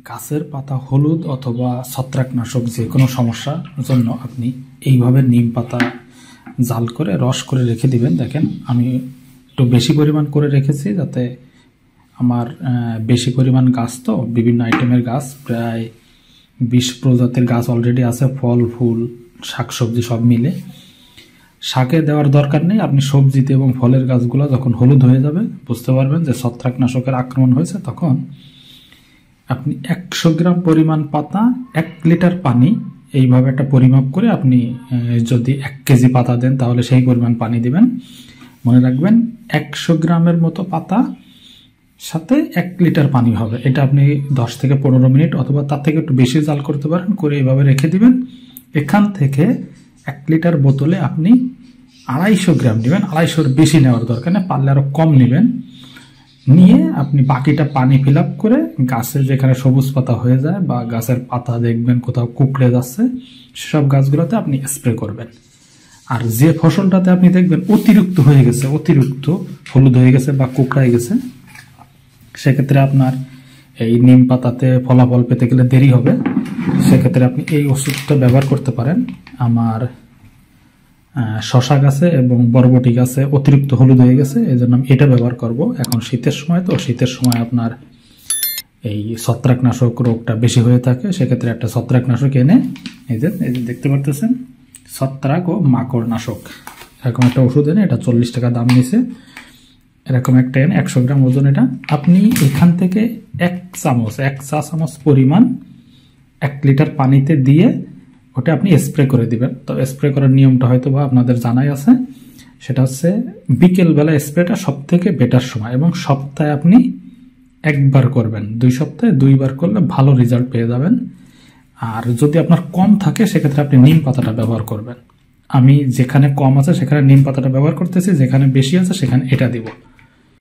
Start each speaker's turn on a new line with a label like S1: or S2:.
S1: গাছের পাতা হলুদ অথবা ছত্রাকনাশক যে কোনো সমস্যার জন্য আপনি এইভাবে নিম পাতা জাল করে রস করে রেখে দিবেন। দেখেন আমি একটু বেশি পরিমাণ করে রেখেছি, যাতে আমার বেশি পরিমাণ গাছ, তো বিভিন্ন আইটেমের গাছ, প্রায় 20 প্রজাতির গাছ অলরেডি আছে, ফল ফুল শাকসবজি সব মিলে। শাকে দেওয়ার দরকার নেই, আপনি সবজিতে এবং ফলের গাছগুলো যখন হলুদ হয়ে যাবে বুঝতে পারবেন যে ছত্রাকনাশকের আক্রমণ হয়েছে। তখন আপনি 100 গ্রাম পরিমাণ পাতা 1 লিটার পানি এইভাবে একটা পরিমাপ করে আপনি যদি 1 কেজি পাতা দেন তাহলে সেই পরিমাণ পানি দিবেন। মনে রাখবেন 100 গ্রামের মতো পাতা সাথে 1 লিটার পানি হবে। এটা আপনি 10 থেকে 15 মিনিট অথবা তার থেকে একটু বেশি জাল করতে পারেন, করে এইভাবে রেখে দিবেন। এখান থেকে 1 লিটার বোতলে আপনি 250 গ্রাম নেবেন, 250-র বেশি নেওয়ার দরকার নেই, পারলে আরো কম নেবেন। নিয়ে আপনি বাকিটা পানি ফিল আপ করে গাছের যেখানে সবুজ পাতা হয়ে যায় বা গাছের পাতা দেখবেন কোথাও কুকড়ে যাচ্ছে সেসব গাছগুলোতে আপনি স্প্রে করবেন। আর যে ফসলটাতে আপনি দেখবেন অতিরিক্ত হয়ে গেছে, অতিরিক্ত হলুদ হয়ে গেছে বা কুকড়ায় গেছে, সেক্ষেত্রে আপনার এই নিম পাতাতে ফলাফল পেতে গেলে দেরি হবে। সেক্ষেত্রে আপনি এই ওষুধটা ব্যবহার করতে পারেন। আমার শশা গাছে এবং বরবটি গাছে অতিরিক্ত হলুদ হয়ে গেছে, এই জন্য আমি এটা ব্যবহার করব। এখন শীতের সময়, তো শীতের সময় আপনার এই ছত্রাকনাশক রোগটা বেশি হয়ে থাকে, সেক্ষেত্রে একটা ছত্রাকনাশক এনে এই যে দেখতে পারতেছেন ছত্রাক ও মাকড় নাশক, এরকম একটা ওষুধ এনে, এটা 40 টাকা দাম নিছে, এরকম একটা এনে 100 গ্রাম ওজন। এটা আপনি এখান থেকে 1 চা চামচ পরিমাণ 1 লিটার পানিতে দিয়ে ওটা আপনি স্প্রে করে দিবেন। তো স্প্রে করার নিয়মটা হয়তো বা আপনাদের জানাই আছে, সেটা হচ্ছে বিকেলবেলা স্প্রেটা সব থেকে বেটার সময়, এবং সপ্তাহে আপনি 1 বার করবেন, 2 সপ্তাহে 2 বার করলে ভালো রেজাল্ট পেয়ে যাবেন। আর যদি আপনার কম থাকে সেক্ষেত্রে আপনি নিম পাতাটা ব্যবহার করবেন। আমি যেখানে কম আছে সেখানে নিম পাতাটা ব্যবহার করতেছি, যেখানে বেশি আছে সেখানে এটা দিব।